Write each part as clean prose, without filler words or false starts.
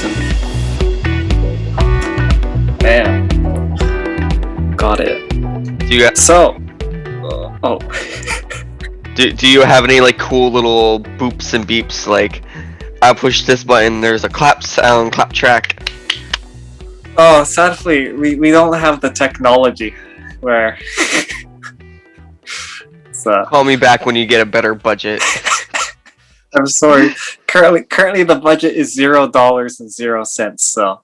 button. Bam. Got it. Do you So, oh. do you have any like cool little boops and beeps? Like, I push this button, there's a clap sound, clap track. Oh, sadly, we don't have the technology where. So, Call me back when you get a better budget. I'm sorry. Currently, the budget is $0.00. So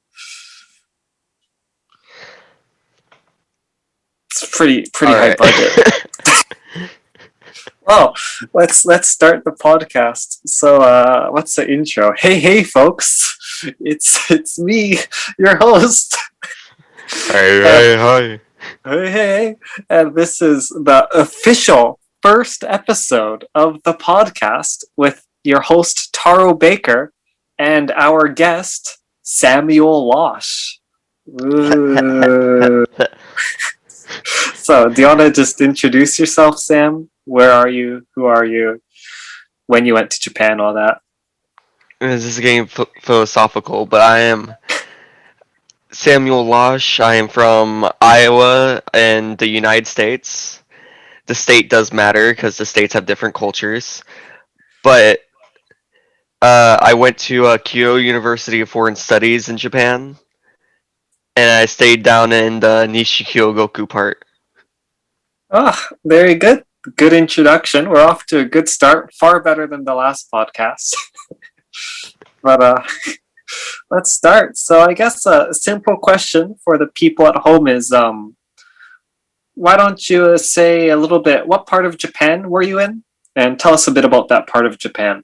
it's pretty All high right. budget. Well, let's start the podcast. So, what's the intro? Hey, folks! It's me, your host. Hi. Hey, and this is the official first episode of the podcast with your host Taro Baker and our guest Samuel Losh. Ooh. So, do you want to just introduce yourself, Sam? Where are you? Who are you? When you went to Japan, all that. This is getting philosophical, but I am Samuel Losh. I am from Iowa and the United States. The state does matter because the states have different cultures. But I went to Kyoto University of Foreign Studies in Japan, and I stayed down in the Nishikyogoku part. Ah, very good. Good introduction. We're off to a good start. Far better than the last podcast. But let's start. So I guess a simple question for the people at home is, why don't you say a little bit, what part of Japan were you in? And tell us a bit about that part of Japan.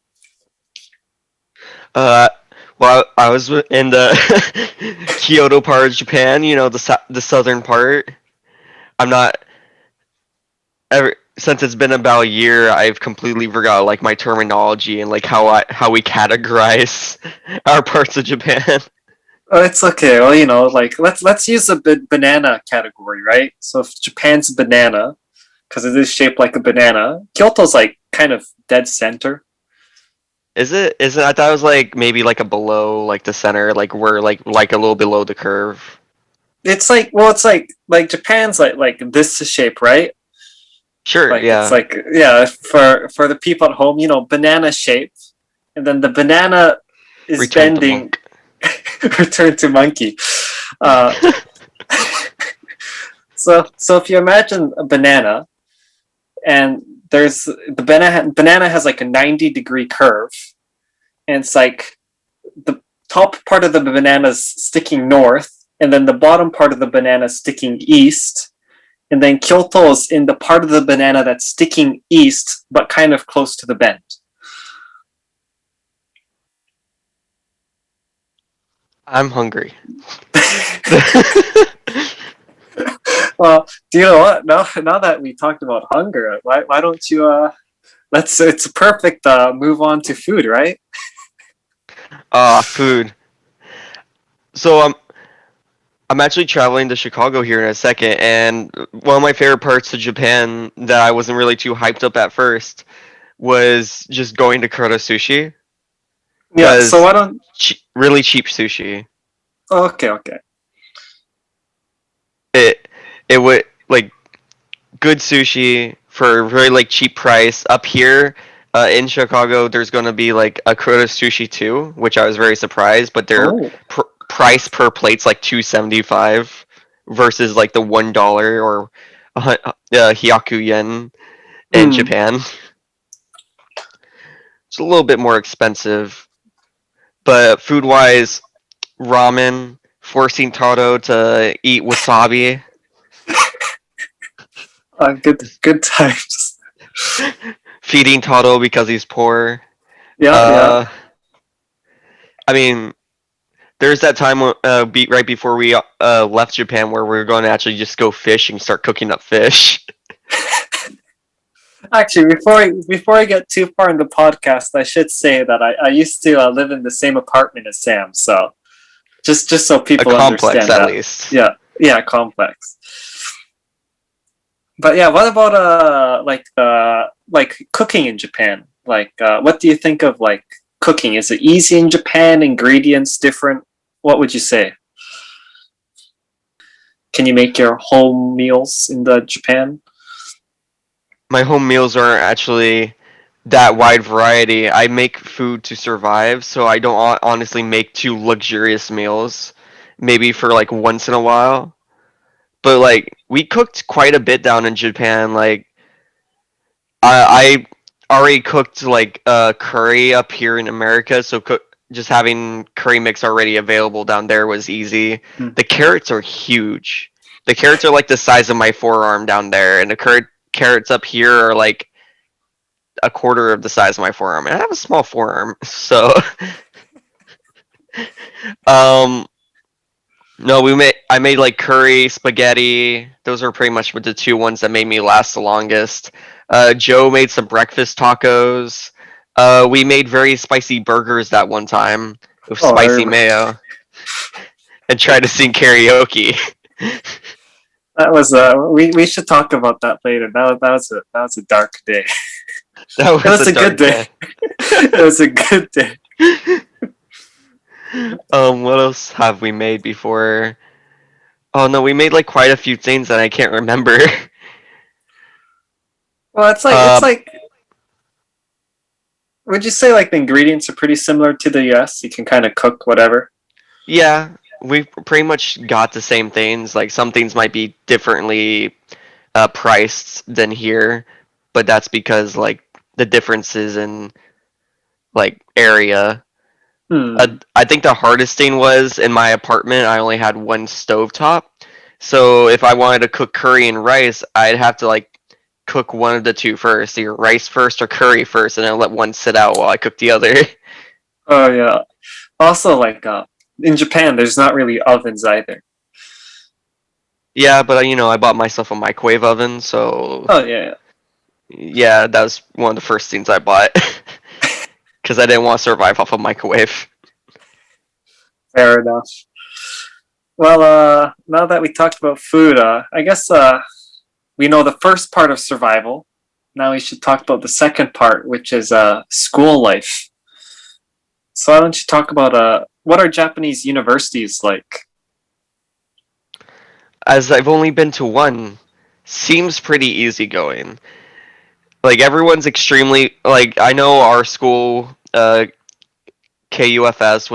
Well, I was in the Kyoto part of Japan. You know, the southern part. I'm not. Since it's been about a year, I've completely forgot like my terminology and like how we categorize our parts of Japan. Oh, it's okay. Well, like let's use a banana category, right? So if Japan's banana, because it is shaped like a banana, Kyoto's like kind of dead center. Is it? Is it? I thought it was like maybe like a below like the center, like we're like a little below the curve. It's like, well, it's like Japan's like this shape, right? Sure. Like Yeah. it's like, yeah, for the people at home, the banana shape, and then the banana is Return to bending. monk. Return to monkey. Uh, so if you imagine a banana, and there's the banana has like a 90-degree curve, and it's like the top part of the banana is sticking north, and then the bottom part of the banana is sticking east, and then Kyoto is in the part of the banana that's sticking east, but kind of close to the bend. I'm hungry. Well, do you know what? Now that we talked about hunger, why don't you it's a perfect move on to food, right? Food. So I'm actually traveling to Chicago here in a second, and one of my favorite parts of Japan that I wasn't really too hyped up at first was just going to Kura Sushi. Yeah. So Because why don't? really cheap sushi. Okay. It would like good sushi for a very like cheap price. Up here in Chicago, there's gonna be like a Kura Sushi too, which I was very surprised. But their Oh. price per plate's like $2.75 versus like the $1 or hyaku yen in Mm. Japan. It's a little bit more expensive, but food wise, ramen, forcing Taro to eat wasabi. Good times. Feeding Taro because he's poor. Yeah. I mean, there's that time right before we left Japan where we were going to actually just go fish and start cooking up fish. Actually, before I get too far in the podcast, I should say that I used to live in the same apartment as Sam. So just so people A complex, understand at that. least. Yeah, complex. But yeah, what about like cooking in Japan? Like, what do you think of like cooking? Is it easy in Japan? Ingredients different? What would you say? Can you make your home meals in the Japan? My home meals aren't actually that wide variety. I make food to survive, so I don't honestly make too luxurious meals. Maybe for like once in a while. But like we cooked quite a bit down in Japan. Like I already cooked like curry up here in America, so just having curry mix already available down there was easy. Hmm. The carrots are huge. The carrots are like the size of my forearm down there, and the carrots up here are like a quarter of the size of my forearm. And I have a small forearm, so um, no, I made like curry, spaghetti. Those are pretty much the two ones that made me last the longest. Joe made some breakfast tacos. We made very spicy burgers that one time with Oh, spicy mayo and tried to sing karaoke. that was we should talk about that later. That was a dark day. That It was was a a good dark day. day. It was a good day. What else have we made before? Oh no, we made like quite a few things that I can't remember. Well, it's uh, like would you say like the ingredients are pretty similar to the US? You can kind of cook whatever. yeah, we pretty much got the same things. Like some things might be differently priced than here, but that's because like the differences in like area. Hmm. I think the hardest thing was in my apartment. I only had one stovetop, so if I wanted to cook curry and rice, I'd have to like cook one of the two first, either rice first or curry first, and then let one sit out while I cook the other. Oh yeah. Also, like in Japan, there's not really ovens either. Yeah, but I bought myself a microwave oven, so Oh yeah, yeah, that was one of the first things I bought because I didn't want to survive off a microwave. fair enough. Well, now that we talked about food, I guess we know the first part of survival. Now we should talk about the second part, which is school life. So why don't you talk about what are Japanese universities like? As I've only been to one, seems pretty easygoing. Like everyone's extremely like I know our school KUFS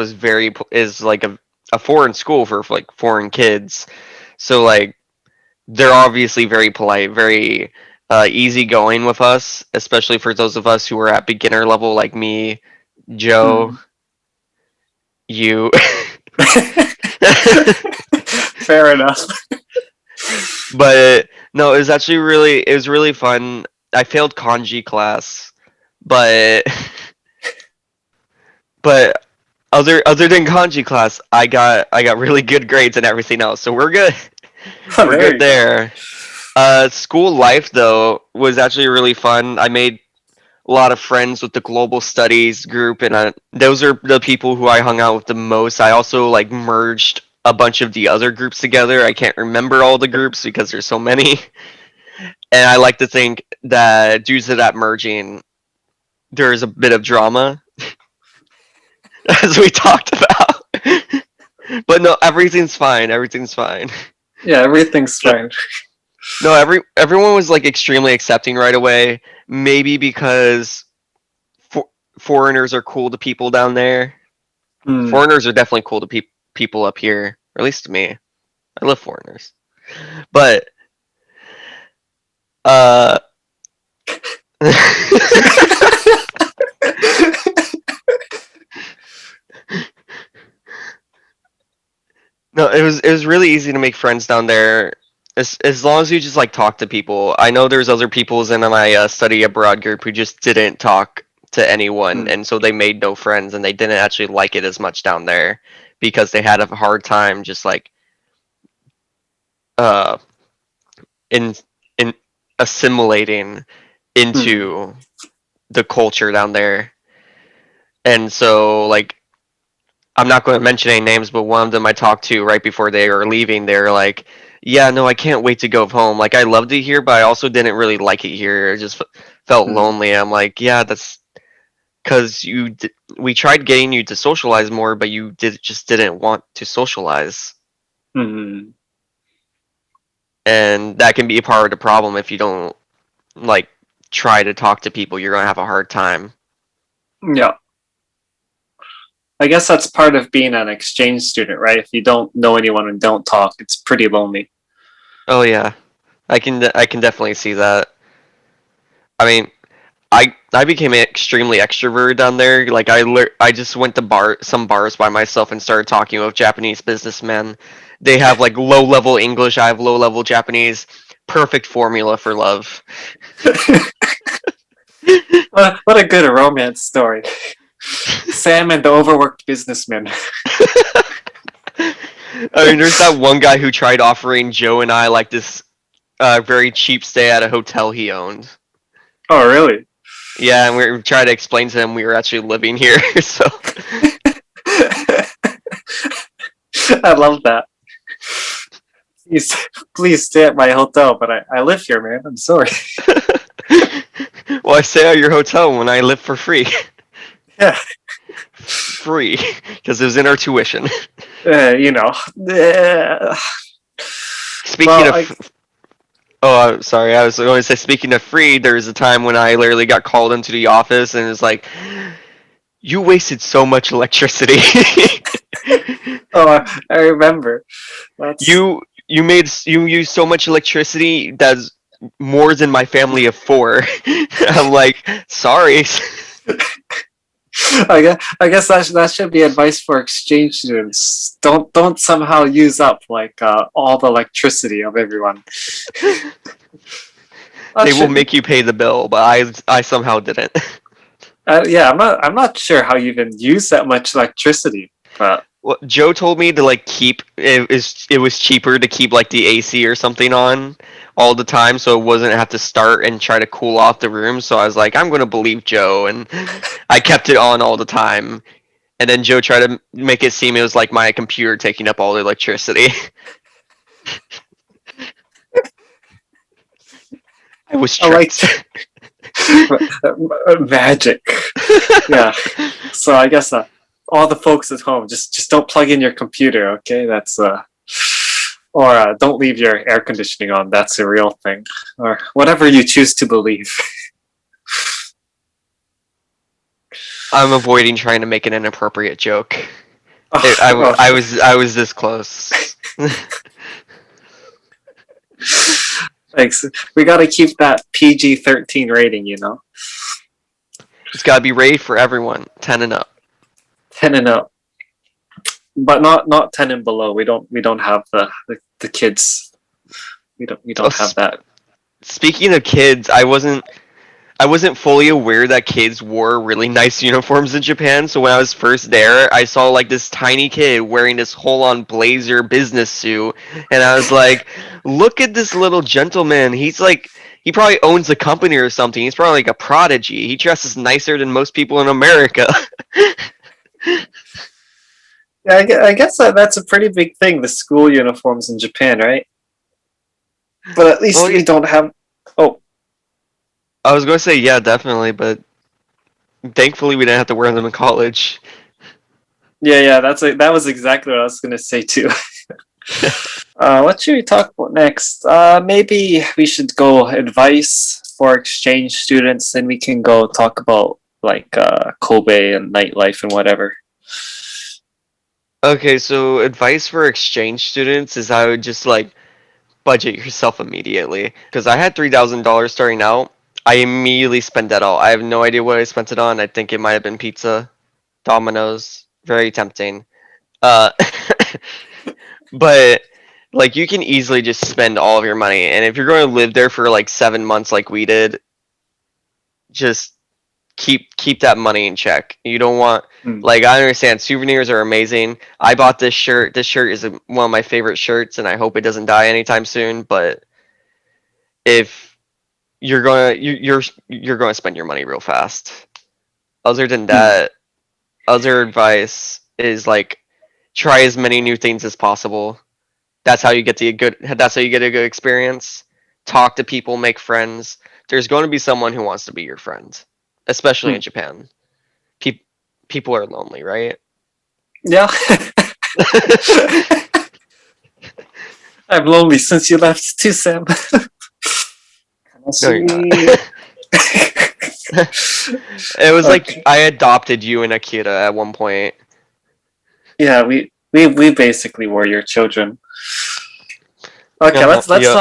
is like a foreign school for like foreign kids. So like they're obviously very polite, very easygoing with us, especially for those of us who are at beginner level like me, Joe, Hmm. you. Fair enough. But no, it was really fun. I failed kanji class, but but other than kanji class, I got really good grades and everything else. So we're good. Oh, We're there good you go. there. School life though was actually really fun. I made a lot of friends with the global studies group, and those are the people who I hung out with the most. I also like merged a bunch of the other groups together. I can't remember all the groups because there's so many. And I like to think that due to that merging, there's a bit of drama, as we talked about. But no, everything's fine. Everything's fine. Yeah, everything's fine. No, everyone was like extremely accepting right away. Maybe because for, foreigners are cool to people down there. Hmm. Foreigners are definitely cool to people up here, or at least to me. I love foreigners, but uh, no, it was really easy to make friends down there. As long as you just like talk to people. I know there's other peoples in my study abroad group who just didn't talk to anyone, Hmm. and so they made no friends, and they didn't actually like it as much down there because they had a hard time just like uh in in assimilating Hmm. into the culture down there. And so like I'm not going to mention any names, but one of them I talked to right before they were leaving, they were like, "Yeah, no, I can't wait to go home. Like, I loved it here, but I also didn't really like it here. I just felt Hmm. lonely." I'm like, "Yeah, that's because we tried getting you to socialize more, but you just didn't want to socialize, Hmm. and that can be a part of the problem if you don't like try to talk to people. You're gonna have a hard time. Yeah. I guess that's part of being an exchange student, right? If you don't know anyone and don't talk, it's pretty lonely. Oh yeah, I can definitely see that. I mean, I became extremely extrovert down there. Like I just went to some bars by myself and started talking with Japanese businessmen. They have like low level English. I have low level Japanese. Perfect formula for love. What a good romance story. Sam and the overworked businessman. I mean, there's that one guy who tried offering Joe and I like this very cheap stay at a hotel he owned. Oh, really? Yeah, and we tried to explain to him we were actually living here. So I love that. Please, please stay at my hotel, but I live here, man. I'm sorry. well, I stay at your hotel when I live for free. Yeah, Free, because it was in our tuition. you know. Speaking Well, I of, oh, sorry, I was going to say, speaking of free, there was a time when I literally got called into the office and it was like, you wasted so much electricity. oh I remember. That's You used so much electricity that's more than my family of four. I'm like, sorry. I guess that should be advice for exchange students. Don't somehow use up like all the electricity of everyone. That They will should make you pay the bill, but I somehow didn't. yeah. I'm not sure how you even use that much electricity, but Well, Joe told me to like keep it was cheaper to keep like the AC or something on all the time so it wasn't have to start and try to cool off the room. So I was like, I'm gonna believe Joe, and I kept it on all the time. And then Joe tried to make it seem it was like my computer taking up all the electricity. I was I like tricked. magic. Yeah. So I guess all the folks at home just don't plug in your computer, okay? That's or don't leave your air conditioning on. That's a real thing, or whatever you choose to believe. I'm avoiding trying to make an inappropriate joke. Oh, I was this close. thanks. We got to keep that PG-13 rating, you know, It's got to be rated for everyone, 10 and up. 10 and up, but not 10 and below. We don't have the kids. We don't Oh, have that. speaking of kids, I wasn't fully aware that kids wore really nice uniforms in Japan. So when I was first there, I saw like this tiny kid wearing this whole-on blazer business suit, and I was like, "Look at this little gentleman. He probably owns a company or something. He's probably like a prodigy. He dresses nicer than most people in America." Yeah, I guess that's a pretty big thing. The school uniforms in Japan, right? But at least Well, yeah, we don't have. Oh, I was going to say yeah, definitely, but thankfully we didn't have to wear them in college. yeah. That was exactly what I was gonna say too. What should we talk about next? Maybe we should go advice for exchange students, and we can go talk about like Kobe and nightlife and whatever. Okay, so advice for exchange students is I would just like budget yourself immediately because I had $3,000 starting out. I immediately spent that all. I have no idea what I spent it on. I think it might have been pizza, Domino's, very tempting. Uh, but like you can easily just spend all of your money, and if you're going to live there for like 7 months, like we did, just keep that money in check. You don't want Hmm. like I understand souvenirs are amazing. I bought this shirt. This shirt is one of my favorite shirts, and I hope it doesn't die anytime soon. But if you're going to spend your money real fast. Other than Hmm. that, other advice is like try as many new things as possible. That's how you get a good experience. Talk to people, make friends. There's going to be someone who wants to be your friend, especially Hmm. in Japan. Pe- People are lonely, right? Yeah. I'm lonely since you left too, Sam. No, you're not. Kanashimi. It was like Okay. I adopted you and Akira at one point. Yeah, we basically were your children. Okay, Uh-huh. let's Yeah.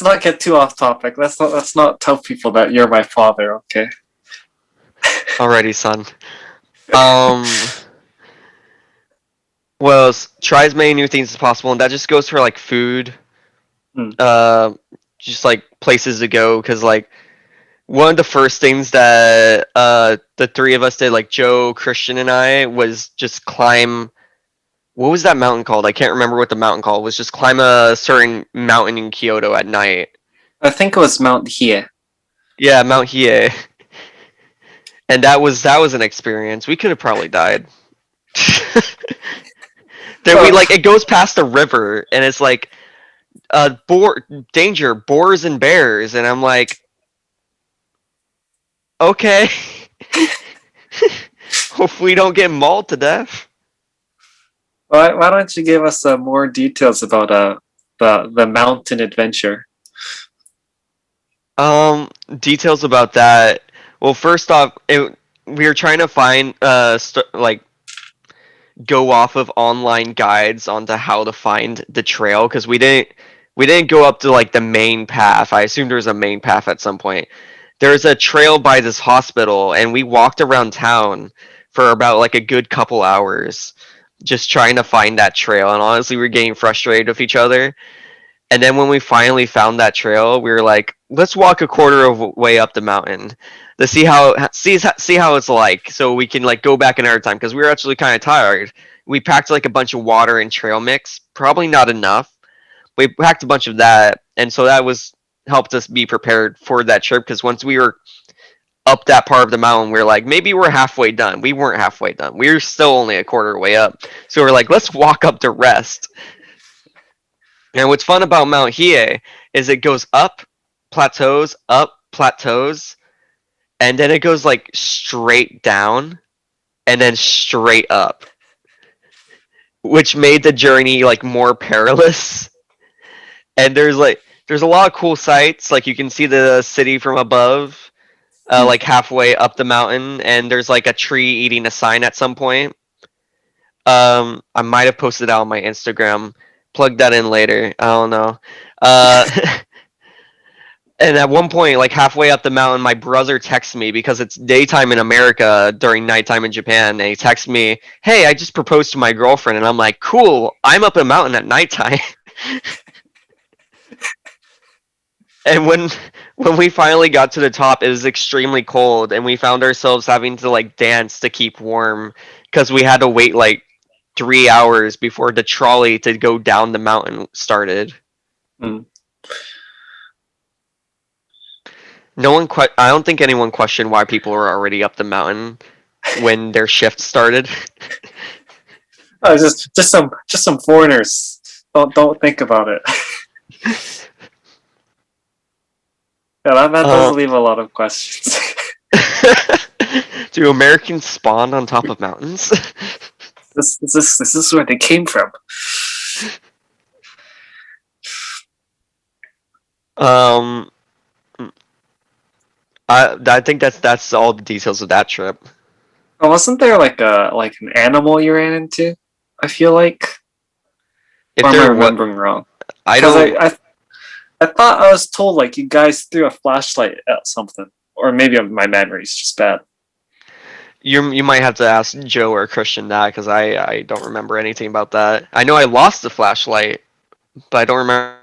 not get too off topic. Let's not tell people that you're my father, okay? Alrighty, son. Um. Well, try as many new things as possible, and that just goes for like food, Hmm. uh, just like places to go. Because like one of the first things that the three of us did, like Joe, Christian, and I, was just climb. What was that mountain called? I can't remember what the mountain called. Was just climb a certain mountain in Kyoto at night. I think it was Mount Hiei. Yeah, Mount Hiei, and that was an experience. We could have probably died. There we Well, like it goes past a river, and it's like boar danger, boars and bears, and I'm like, okay. Hopefully, we don't get mauled to death. why don't you give us more details about the mountain adventure? Details about that. Well, first off, we were trying to find like go off of online guides onto how to find the trail because we didn't go up to like the main path. I assumed there was a main path at some point. There's a trail by this hospital, and we walked around town for about like a good couple hours just trying to find that trail. And honestly, we were getting frustrated with each other. And then when we finally found that trail, we were like, let's walk a quarter of way up the mountain to see how it's like, so we can like go back another time because we were actually kind of tired. We packed like a bunch of water and trail mix, probably not enough. We packed a bunch of that, and so that was helped us be prepared for that trip because once we were up that part of the mountain, we were like, maybe we're halfway done. We weren't halfway done. We were still only a quarter way up. So we're like, let's walk up to rest. And what's fun about Mount Hiei is it goes up plateaus, and then it goes like straight down and then straight up, which made the journey like more perilous. And there's a lot of cool sights. Like you can see the city from above, Hmm. like halfway up the mountain, and there's like a tree eating a sign at some point. I might have posted that on my Instagram. Plug that in later. I don't know. Uh, and at one point, like halfway up the mountain, my brother texts me because it's daytime in America during nighttime in Japan, and he texts me, "Hey, I just proposed to my girlfriend," and I'm like, "Cool, I'm up a mountain at nighttime." And when we finally got to the top, it was extremely cold, and we found ourselves having to like dance to keep warm because we had to wait like 3 hours before the trolley to go down the mountain started. Hmm. No one I don't think anyone questioned why people were already up the mountain when their shift started. Oh, just some foreigners. Don't think about it. Yeah, that does Uh, leave a lot of questions. do Americans spawn on top of mountains? This is where they came from. um, I think that's all the details of that trip. Oh, wasn't there like an animal you ran into? I feel like, If or am I there what remembering wrong? I Because don't I thought I was told like you guys threw a flashlight at something, or maybe my memory's just bad. you might have to ask Joe or Christian that because I don't remember anything about that. I know I lost the flashlight, but I don't remember.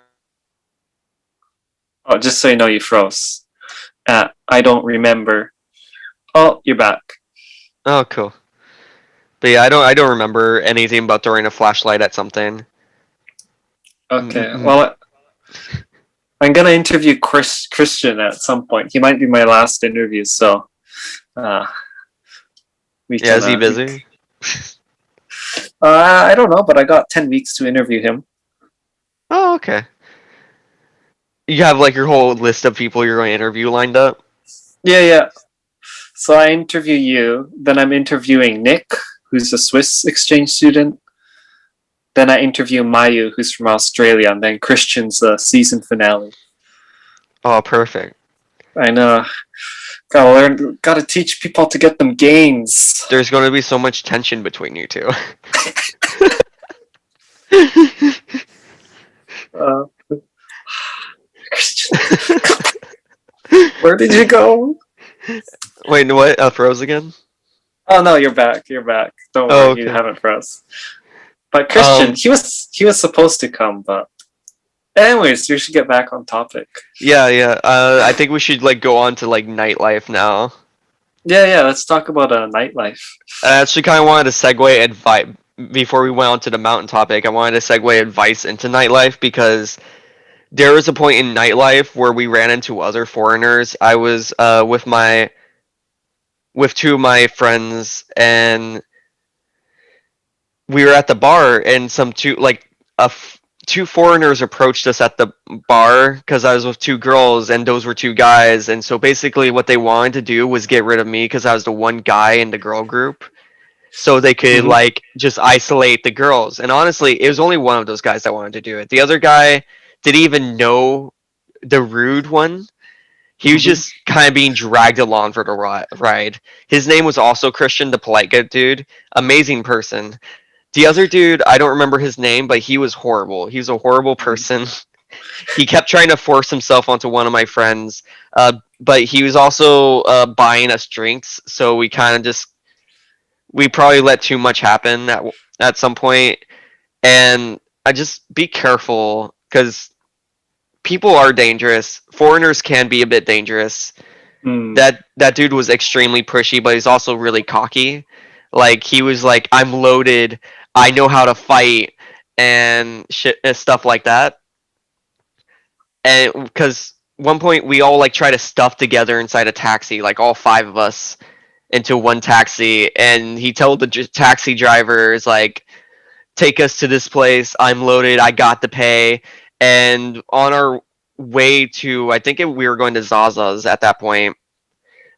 Oh, just so you know, you froze. I don't remember. Oh, you're back. Oh, cool. But yeah, I don't remember anything about throwing a flashlight at something. Okay, well, I'm gonna interview Christian at some point. He might be my last interview, so uh, we Yeah, can. is he busy? I don't know, but I got 10 weeks to interview him. Oh, okay. You have like your whole list of people you're going to interview lined up. Yeah, yeah. So I interview you, then I'm interviewing Nick, who's a Swiss exchange student. Then I interview Mayu, who's from Australia, and then Christian's the season finale. Oh, perfect. I know. Gotta learn. Gotta teach people to get them gains. There's going to be so much tension between you two. Uh, Christian, where did you go? Wait, what? Froze again? Oh no, you're back. You're back. Don't Oh, worry, you okay. haven't froze. But Christian, Um, he was supposed to come, but anyways, we should get back on topic. yeah, yeah. I think we should like go on to like nightlife now. Yeah, yeah. Let's talk about nightlife. I actually kind of wanted to segue advice before we went on to the mountain topic. I wanted to segue advice into nightlife because there was a point in nightlife where we ran into other foreigners. I was with two of my friends, and we were at the bar, and two foreigners approached us at the bar because I was with two girls, and those were two guys. And so basically, what they wanted to do was get rid of me because I was the one guy in the girl group, so they could Mhm. like just isolate the girls. And honestly, it was only one of those guys that wanted to do it. The other guy didn't even know the rude one. He was Mhm. just kind of being dragged along for the ride. His name was also Christian, the polite good dude. Amazing person. The other dude, I don't remember his name, but he was horrible. He was a horrible person. He kept trying to force himself onto one of my friends, but he was also buying us drinks. So we kind of just we probably let too much happen at some point. And I just be careful because people are dangerous. Foreigners can be a bit dangerous. Mm. That dude was extremely pushy, but he's also really cocky. Like he was like, "I'm loaded. I know how to fight," and shit and stuff like that. And because one point we all like try to stuff together inside a taxi, like all five of us into one taxi, and he told the taxi drivers like, "Take us to this place. I'm loaded. I got to pay." And on our way to, I think we were going to Zaza's at that point.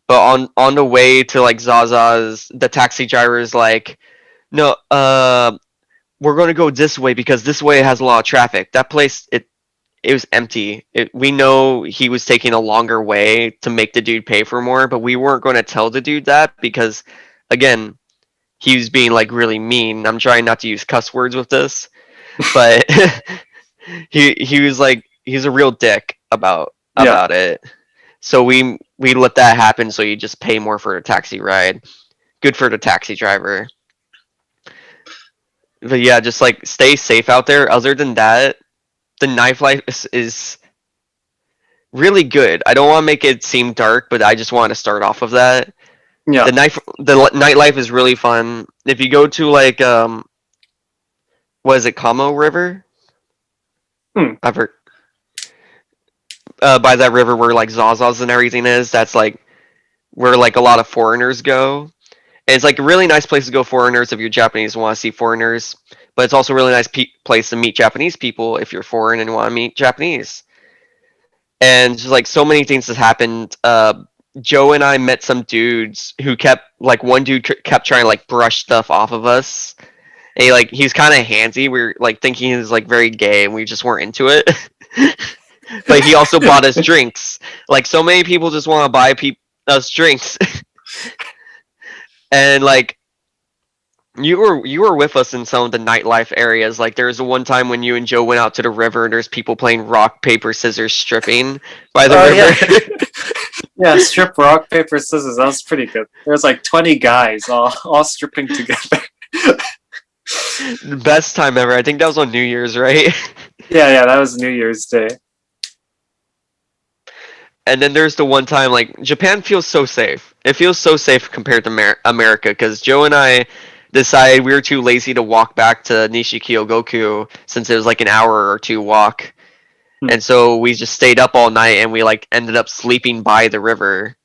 But on the way to like Zaza's, the taxi driver is like, "No, we're going to go this way because this way has a lot of traffic." That place, it was empty. We know he was taking a longer way to make the dude pay for more, but we weren't going to tell the dude that because, again, he was being like really mean. I'm trying not to use cuss words with this, but he was like he's a real dick Yeah. about it. So we let that happen. So you just pay more for a taxi ride. Good for the taxi driver. But yeah, just like stay safe out there. Other than that, the nightlife is really good. I don't want to make it seem dark, but I just want to start off of that. Yeah. The nightlife is really fun. If you go to like what is it, Como River? Hmm. I've heard by that river where like Zaza's and everything is. That's like where like a lot of foreigners go. And it's like a really nice place to go foreigners if you're Japanese and want to see foreigners. But it's also a really nice place to meet Japanese people if you're foreign and want to meet Japanese. And just like so many things has happened. Joe and I met some dudes who kept like one dude kept trying to like brush stuff off of us. And he was kind of handsy. We were like thinking he was like very gay, and we just weren't into it. But he also bought us drinks. Like so many people just want to buy us drinks, and like you were with us in some of the nightlife areas. Like there was one time when you and Joe went out to the river, and there's people playing rock paper scissors stripping by the Oh yeah. river. Yeah. Strip rock paper scissors. That was pretty good. There was like 20 guys all stripping together. The best time ever. I think that was on New Year's, right? Yeah. Yeah. That was New Year's Day. And then there's the one time like Japan feels so safe. It feels so safe compared to America because Joe and I decided we were too lazy to walk back to Nishikyogoku since it was like an hour or two walk. Hmm. And so we just stayed up all night and we like ended up sleeping by the river.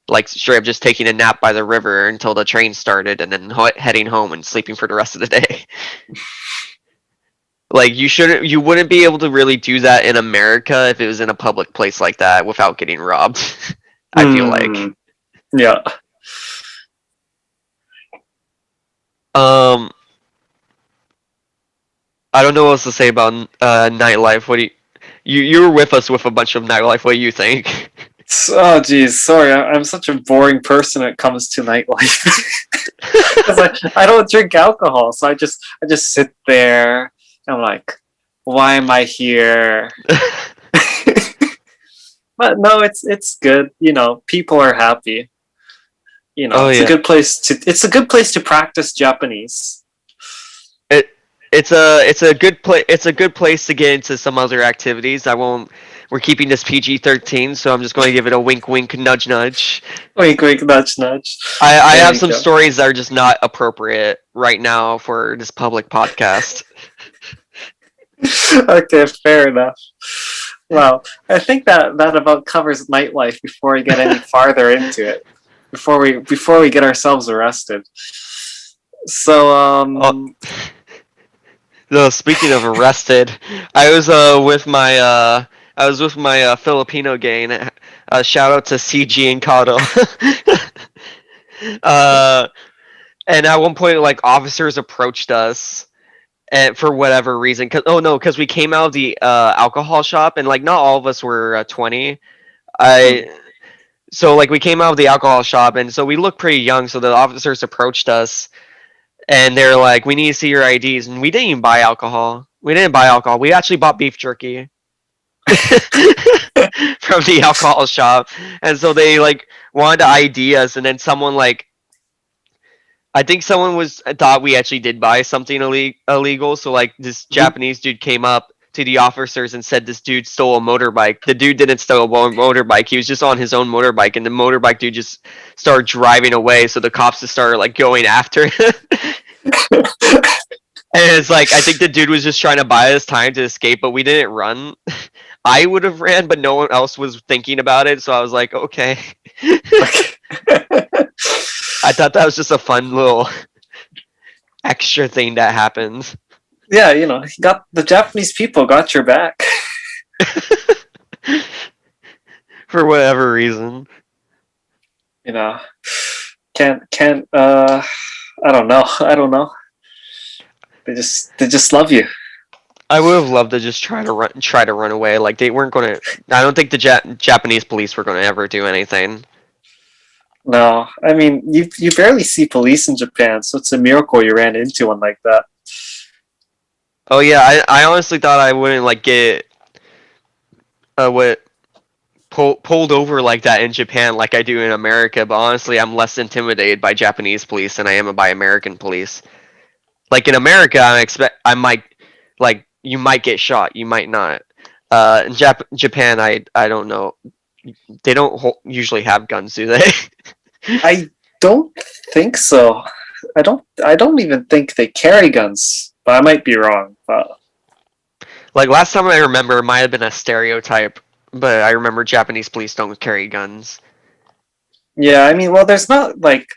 Like straight up just taking a nap by the river until the train started and then heading home and sleeping for the rest of the day. Like you wouldn't be able to really do that in America if it was in a public place like that without getting robbed. I feel Hmm. like. Yeah. Um, I don't know what else to say about nightlife. What do you were with us with a bunch of nightlife? What do you think? Oh, geez, sorry, I'm such a boring person when it comes to nightlife. Because I don't drink alcohol, so I just sit there. And I'm like, why am I here? But no, it's good. People are happy. Oh It's a yeah. good place to practice Japanese. It it's a good place to get into some other activities. I won't. We're keeping this PG-13, so I'm just going to give it a wink, wink, nudge, nudge. Wink, wink, nudge, nudge. I There have you some go. stories that are just not appropriate right now for this public podcast. Okay, fair enough. Well, I think that about covers nightlife before we get any farther into it. Before we get ourselves arrested. So Oh, no, speaking of arrested, I was with my Filipino gang. Shout out to CG and Kato. uh, and at one point, like officers approached us, and for whatever reason, because we came out of the alcohol shop, and like not all of us were 20. hmm. I So like we came out of the alcohol shop, and so we looked pretty young. So the officers approached us, and they're like, "We need to see your IDs." And we didn't even buy alcohol. We didn't buy alcohol. We actually bought beef jerky from the alcohol shop, and so they like wanted to ID us, and then someone like I think someone was thought we actually did buy something illegal. So like this Mhm. Japanese dude came up to the officers and said this dude stole a motorbike. The dude didn't steal a motorbike. He was just on his own motorbike, and the motorbike dude just started driving away. So the cops just started like going after him. And it's like I think the dude was just trying to buy us time to escape, but we didn't run. I would have ran, but no one else was thinking about it, so I was like, okay. Okay. I thought that was just a fun little extra thing that happened. Yeah, got the Japanese people got your back. For whatever reason. You know, can't. I don't know. I don't know. They just love you. I would have loved to just try to run away. Like they weren't gonna. I don't think the Japanese police were gonna ever do anything. No, I mean you barely see police in Japan, so it's a miracle you ran into one like that. Oh yeah, I honestly thought I wouldn't like get what pulled over like that in Japan like I do in America. But honestly, I'm less intimidated by Japanese police than I am by American police. Like in America, I might like you might get shot, you might not. In Japan, I don't know. They don't usually have guns, do they? I don't think so. I don't even think they carry guns, but I might be wrong. But Like last time I remember, it might have been a stereotype, but I remember Japanese police don't carry guns. yeah, I mean, well, there's not like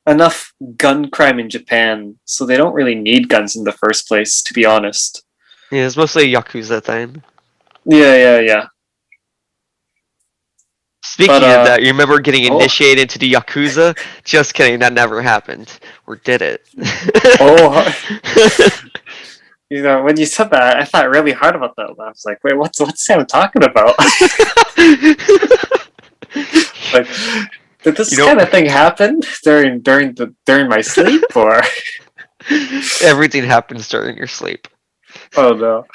enough gun crime in Japan, so they don't really need guns in the first place, to be honest. Yeah, it's mostly a yakuza thing. Yeah, yeah, yeah. But Speaking of that, you remember getting oh, initiated into the yakuza? Just kidding, that never happened, or did it? oh, when you said that, I thought really hard about that. I was like, wait, what's Sam talking about? Like, did you this know, kind of thing happen during my sleep, or everything happens during your sleep. oh no,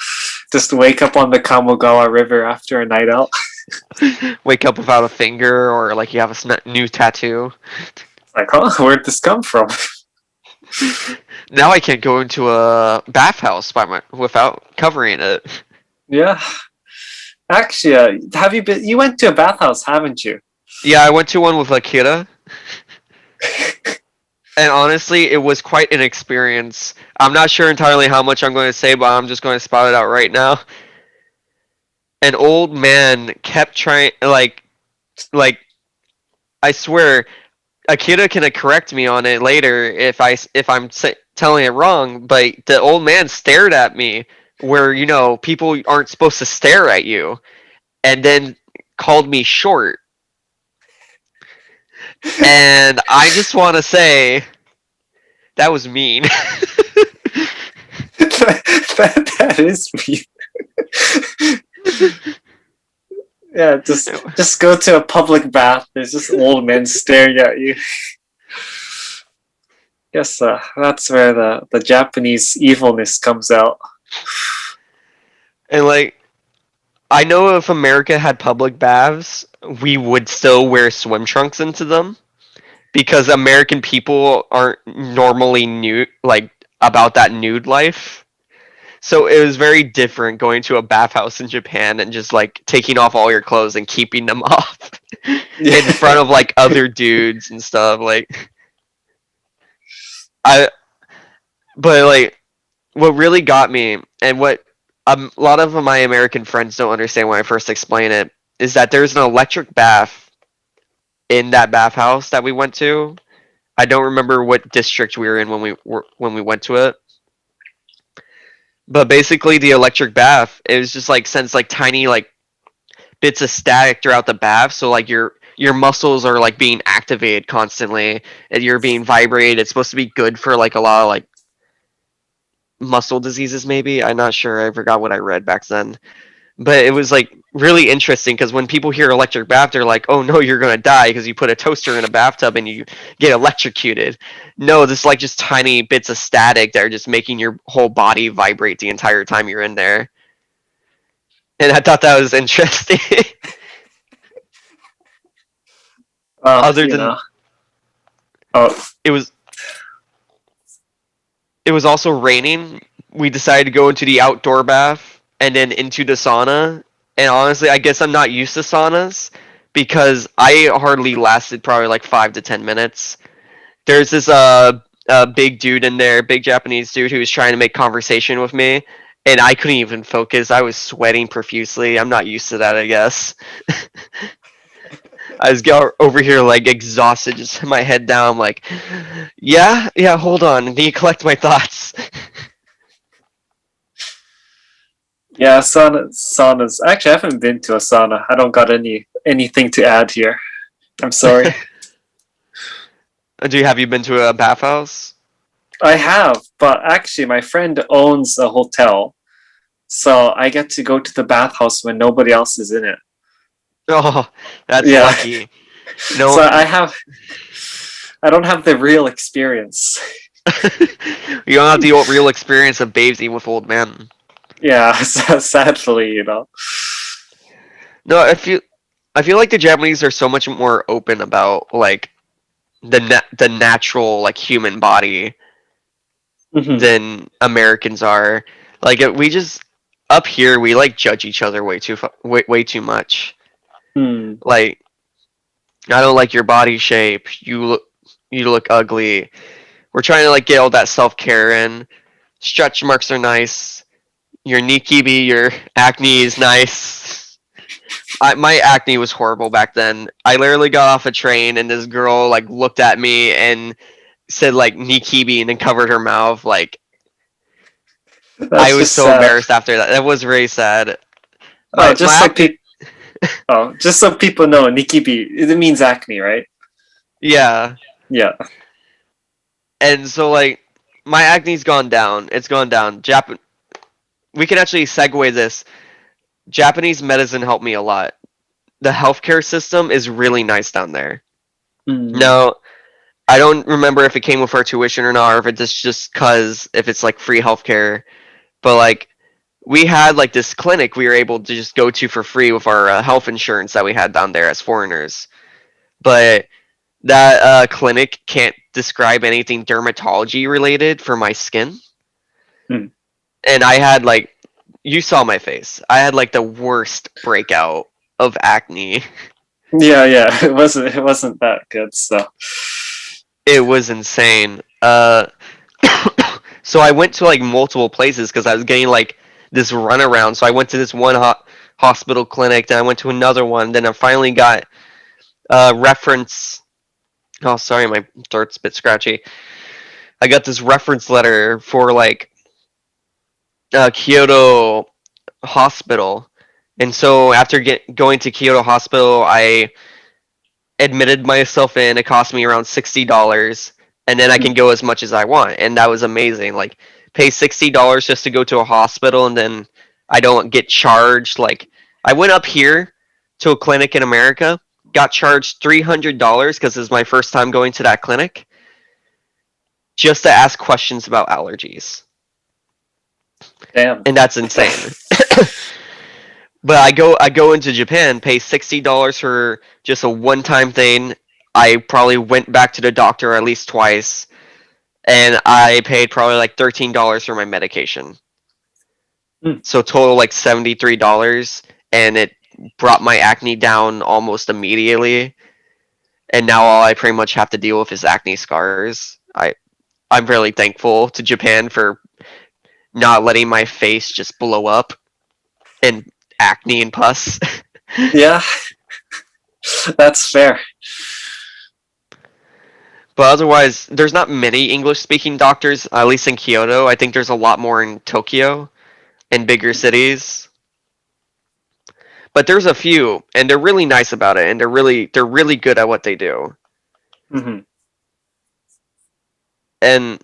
just wake up on the Kamogawa River after a night out? Wake up without a finger, or like you have a new tattoo. Like, huh, where'd this come from? Now I can't go into a bathhouse without covering it. Yeah, actually, have you been? You went to a bathhouse, haven't you? Yeah, I went to one with Akira, and honestly, it was quite an experience. I'm not sure entirely how much I'm going to say, but I'm just going to spout it out right now. An old man kept trying, like I swear, Akira can correct me on it later if I'm telling it wrong. But the old man stared at me, where people aren't supposed to stare at you, and then called me short. And I just want to say that was mean. That is me. Yeah, just go to a public bath. There's just old men staring at you. Yes, that's where the Japanese evilness comes out. And like, I know if America had public baths, we would still wear swim trunks into them because American people aren't normally nude, like about that nude life. So it was very different going to a bathhouse in Japan and just like taking off all your clothes and keeping them off in front Yeah. of like other dudes and stuff. Like I, but like what really got me and what a lot of my American friends don't understand when I first explain it is that there's an electric bath in that bathhouse that we went to. I don't remember what district we were in when we went to it. But basically the electric bath, it was just like sends like tiny like bits of static throughout the bath, so like your muscles are like being activated constantly and you're being vibrated. It's supposed to be good for like a lot of like muscle diseases maybe. I'm not sure. I forgot what I read back then. But it was like really interesting because when people hear electric bath, they're like, "Oh no, you're gonna die because you put a toaster in a bathtub and you get electrocuted." No, this is like just tiny bits of static that are just making your whole body vibrate the entire time you're in there. And I thought that was interesting. Well, Other you than know. Oh, it was, it was also raining. We decided to go into the outdoor bath and then into the sauna. And honestly, I guess I'm not used to saunas because I hardly lasted probably like 5 to 10 minutes. There's this big dude in there, big Japanese dude who was trying to make conversation with me, and I couldn't even focus. I was sweating profusely. I'm not used to that, I guess. I was over here like exhausted, just my head down, like, yeah, yeah. Hold on, need to collect my thoughts. yeah, saunas. Actually, I haven't been to a sauna. I don't got anything to add here. I'm sorry. Have you been to a bathhouse? I have, but actually, my friend owns a hotel, so I get to go to the bathhouse when nobody else is in it. Oh, that's Yeah, lucky. so No, I don't have the real experience. you don't have the real experience of bathing with old men. Yeah, sadly, you know. No, I feel like the Japanese are so much more open about like the natural like human body Hmm. than Americans are. Like we just up here we like judge each other way too much. Hmm. Like I don't like your body shape. You look ugly. We're trying to like get all that self care in. Stretch marks are nice. Your nikibi, your acne is nice. My acne was horrible back then. I literally got off a train and this girl like looked at me and said like nikibi and then covered her mouth. Like I That's was just so sad. embarrassed after that. That was very sad. Oh, My acne, just so people know, nikibi it means acne, right? yeah. Yeah. And so like my acne's gone down. It's gone down. We can actually segue this. Japanese medicine helped me a lot. The healthcare system is really nice down there. Mm. Now, I don't remember if it came with our tuition or not, or if it's just cause if it's like free healthcare. But like we had like this clinic we were able to just go to for free with our health insurance that we had down there as foreigners. But that clinic can't describe anything dermatology related for my skin. Mm. And I had like, you saw my face. I had like the worst breakout of acne. Yeah, yeah. It wasn't that good. So. It was insane. So I went to like multiple places because I was getting like this runaround. So I went to this one hospital clinic, then I went to another one, then I finally got reference. Oh, sorry, my throat's a bit scratchy. I got this reference letter for like Kyoto Hospital, and so after going to Kyoto Hospital, admitted myself in. It cost me around $60, and then I can go as much as I want, and that was amazing. Like, pay $60 just to go to a hospital, and then I don't get charged. Like, I went up here to a clinic in America, got charged $300 because this is my first time going to that clinic, just to ask questions about allergies, Damn. and that's insane. But I go into Japan, pay $60 for just a one-time thing. I probably went back to the doctor at least twice, and I paid probably like $13 for my medication. Hmm. So total like $73, and it brought my acne down almost immediately. And now all I pretty much have to deal with is acne scars. I'm really thankful to Japan for not letting my face just blow up and acne and pus. Yeah, that's fair. But otherwise, there's not many English speaking doctors, at least in Kyoto. I think there's a lot more in Tokyo and bigger cities. But there's a few, and they're really nice about it, and they're really good at what they do. Hmm. And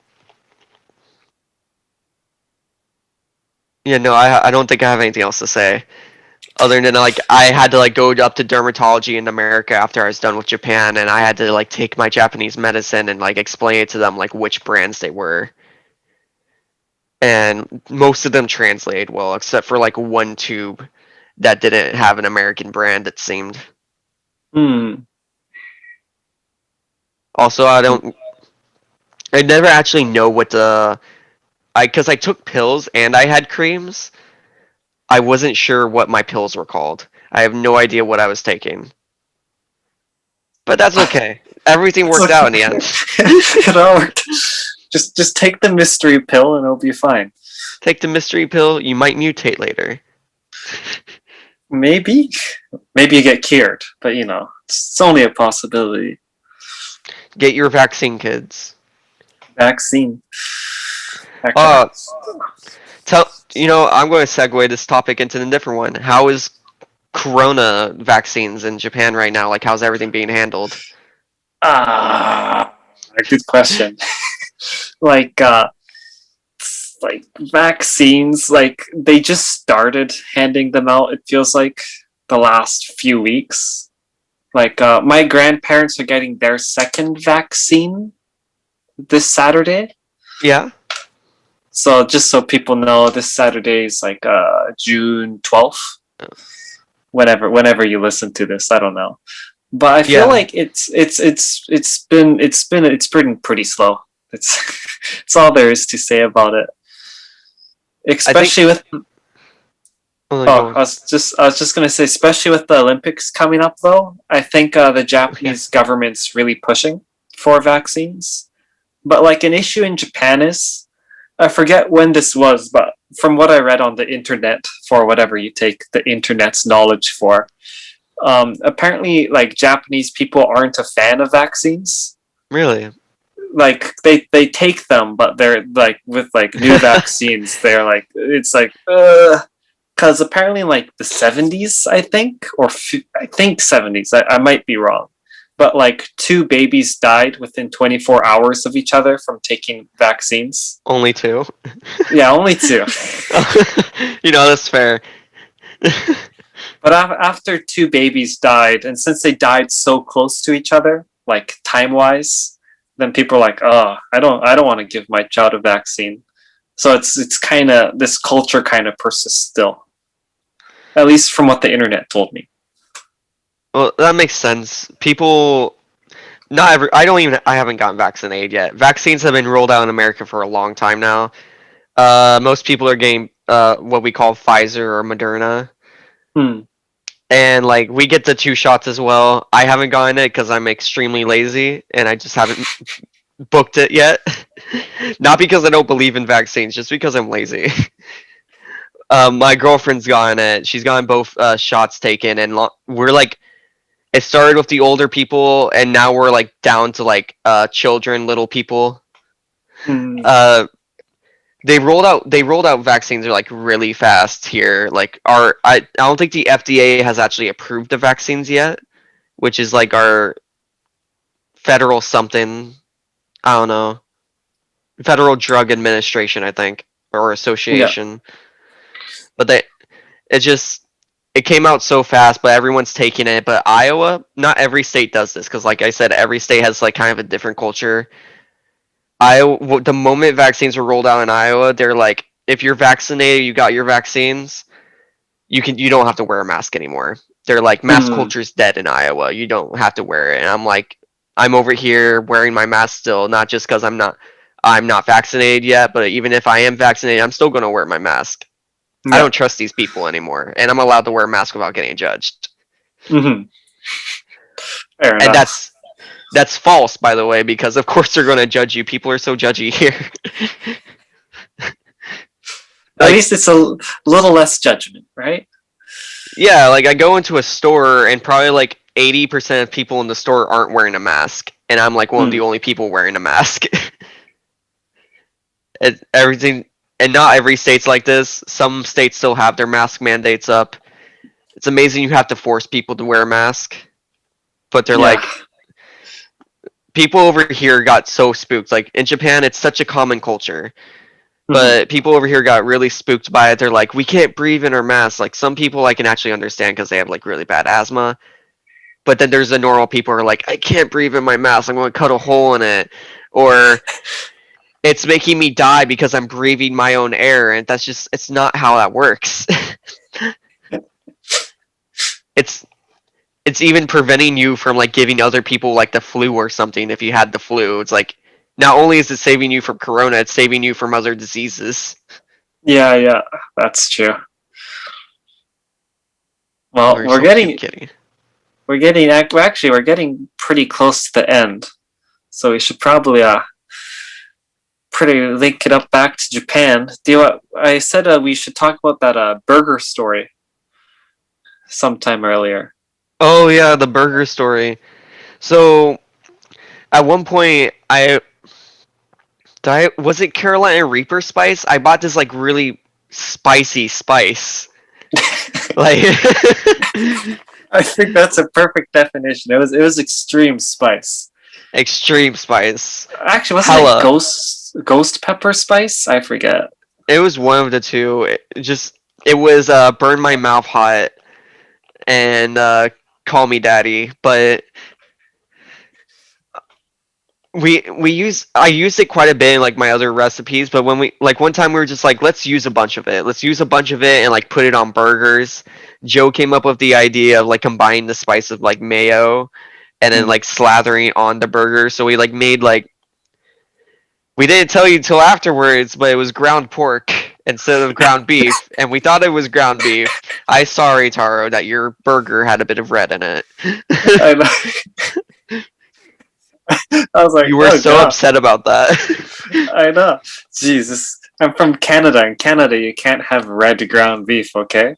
yeah, no, I don't think I have anything else to say. Other than like I had to like go up to dermatology in America after I was done with Japan, and I had to like take my Japanese medicine and like explain it to them like which brands they were. And most of them translated well, except for like one tube that didn't have an American brand, it seemed. Hmm. Also, I never actually know what because I took pills and I had creams. I wasn't sure what my pills were called. I have no idea what I was taking. But that's okay. Everything It's worked out in okay. the end. It all worked. Just take the mystery pill and it'll be fine. Take the mystery pill, you might mutate later. Maybe, maybe you get cured, but it's only a possibility. Get your vaccine, kids. Vaccine. Uh, I'm going to segue this topic into a different one. How is corona vaccines in Japan right now? Like, how's everything being handled? Good question. like, like vaccines, like they just started handing them out. It feels like the last few weeks. Like, my grandparents are getting their second vaccine this Saturday. Yeah. So just so people know, this Saturday is like June 12th. Whenever you listen to this, I don't know. But I feel Yeah. like it's been pretty slow. It's it's all there is to say about it. Especially with Oh, I was just gonna say, especially with the Olympics coming up, though, I think the Japanese government's really pushing for vaccines. But like an issue in Japan is, I forget when this was, but from what I read on the internet, for whatever you take the internet's knowledge for, apparently like Japanese people aren't a fan of vaccines. really? Like they take them, but they're like with like new vaccines, they're like it's like because apparently like the 70s, I think, I think 70s. I might be wrong, but like two babies died within 24 hours of each other from taking vaccines. Only two? Yeah, only two. That's fair. But after two babies died, and since they died so close to each other, like time wise, then people are like, "Oh, I don't want to give my child a vaccine." So it's kind of, this culture kind of persists still, at least from what the internet told me. Well, that makes sense. People, not every, I haven't gotten vaccinated yet. Vaccines have been rolled out in America for a long time now. Most people are getting what we call Pfizer or Moderna. Hmm. And like we get the two shots as well. I haven't gotten it because I'm extremely lazy and I just haven't booked it yet. Not because I don't believe in vaccines, just because I'm lazy. My girlfriend's gotten it. She's gotten both shots taken, and we're like, it started with the older people, and now we're like down to like children, little people. Hmm. Uh, they rolled out vaccines are like really fast here. Like I don't think the FDA has actually approved the vaccines yet, which is like our federal something. I don't know. Federal Drug Administration, I think, or Yeah. association. But it just it came out so fast, but everyone's taking it. But Iowa, not every state does this because, like I said, every state has like kind of a different culture. Iowa, the moment vaccines were rolled out in Iowa, they're like, if you're vaccinated, you got your vaccines, you don't have to wear a mask anymore. They're like, mask Mm, culture's dead in Iowa. You don't have to wear it. And I'm like, I'm over here wearing my mask still, not just because I'm not vaccinated yet, but even if I am vaccinated, I'm still gonna wear my mask. I yeah. don't trust these people anymore, and I'm allowed to wear a mask without getting judged. Hmm. Fair And enough. that's false, by the way, because of course they're gonna judge you. People are so judgy here. At Like, least it's a little less judgment, right? yeah, like I go into a store and probably like 80% of people in the store aren't wearing a mask, and I'm like one of the Mm, only people wearing a mask. Everything, and not every state's like this. Some states still have their mask mandates up. It's amazing you have to force people to wear a mask, but they're yeah. like, people over here got so spooked. Like in Japan, it's such a common culture, Hmm. but people over here got really spooked by it. They're like, we can't breathe in our masks. Like some people I can actually understand because they have like really bad asthma. But then there's the normal people who are like, I can't breathe in my mask. I'm going to cut a hole in it, or it's making me die because I'm breathing my own air, and it's not how that works. it's it's even preventing you from like giving other people like the flu or something if you had the flu. It's like not only is it saving you from corona, it's saving you from other diseases. Yeah, yeah, that's true. Well, Or we're so keep getting kidding. well, actually we're getting pretty close to the end, so we should probably pretty link it up back to Japan. Do you? I said we should talk about that burger story sometime earlier. Oh yeah, the burger story. So at one point I was it Carolina Reaper spice? I bought this like really spicy spice. Like I think that's a perfect definition. It was extreme spice. extreme spice. Actually, wasn't it Hella. ghost pepper spice? I forget. It was one of the two. It was burn my mouth hot and call me daddy, but we use I used it quite a bit in like my other recipes, but when we like one time we were just like let's use a bunch of it. Let's use a bunch of it and like put it on burgers. Joe came up with the idea of like combining the spice of like mayo and then Hmm. like slathering on the burger. So we like made like we didn't tell you until afterwards, but it was ground pork instead of ground beef, and we thought it was ground beef. I sorry, Taro, that your burger had a bit of red in it. I, I was like, You were oh so god, upset about that. I know. Jesus, I'm from Canada. In Canada, you can't have red ground beef. Okay,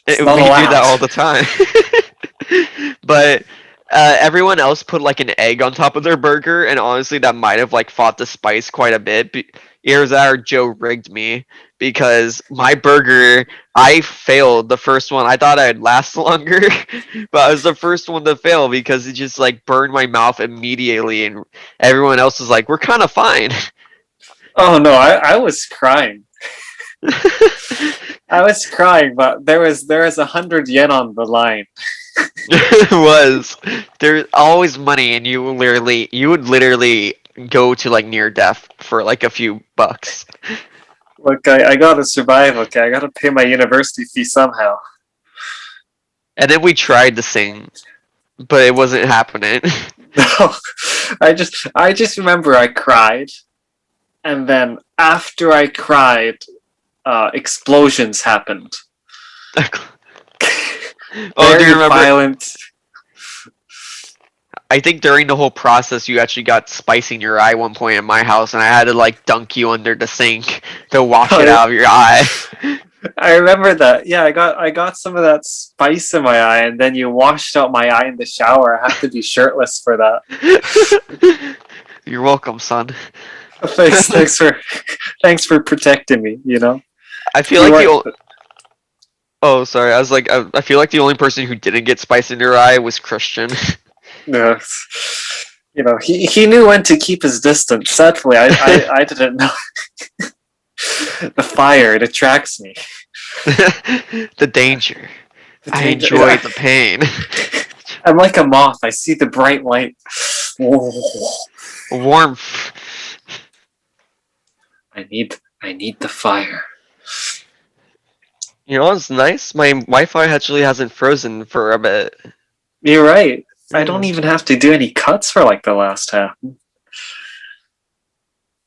it's not We do allowed. that all the time. But everyone else put like an egg on top of their burger, and honestly, that might have like fought the spice quite a bit. Either that or Joe rigged me because my burger, I failed the first one. I thought I'd last longer, but I was the first one to fail because it just like burned my mouth immediately, and everyone else was like, "We're kind of fine." Oh no, I was crying. I was crying, but there was 100 yen on the line. It was. There's always money, and you would literally go to like near death for like a few bucks. Look, I gotta survive. Okay, I gotta pay my university fee somehow. And then we tried to sing, but it wasn't happening. No, I just remember I cried, and then after I cried, explosions happened. Oh, do you Very remember? violent. I think during the whole process, you actually got spice in your eye one point in my house, and I had to like dunk you under the sink to wash it I, out of your eye. I remember that. Yeah, I got some of that spice in my eye, and then you washed out my eye in the shower. I have to be shirtless for that. You're welcome, son. Thanks for protecting me. I feel You like the weren't. old. Oh, sorry. I was like, I feel like the only person who didn't get spice in your eye was Christian. No. You know, he knew when to keep his distance. Sadly, I didn't know. The fire, it attracts me. The danger. The I danger. enjoy the pain. I'm like a moth. I see the bright light. Whoa. Warmth. I need the fire. You know what's nice? My Wi-Fi actually hasn't frozen for a bit. You're right. I don't Yeah. even have to do any cuts for like the last half.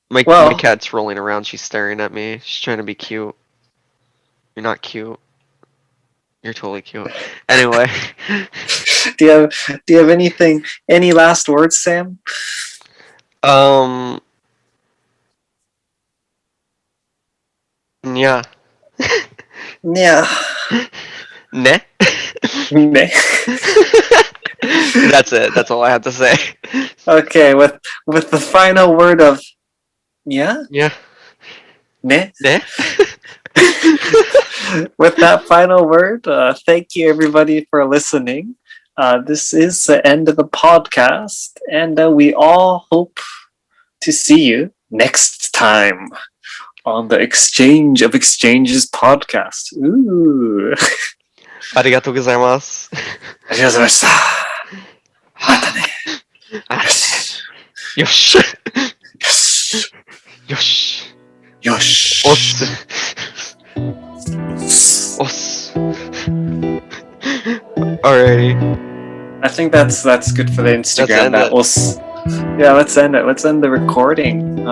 My Well, cat's rolling around. She's staring at me. She's trying to be cute. You're not cute. You're totally cute. Anyway, do you have any last words, Sam? um, yeah. Yeah. Ne? Meh. That's it. That's all I have to say. Okay, with the final word of yeah, Yeah. meh. Ne? With that final word, thank you everybody for listening. This is the end of the podcast, and we all hope to see you next time on the Exchange of Exchanges podcast. Ooh. ありがとうございます。ありがとうございました。またね。あよし。よし。よし。よし。よし。おっす。おっす。 おっす。Alrighty. I think that's good for the Instagram. end That it. was yeah. Let's end it. Let's end the recording.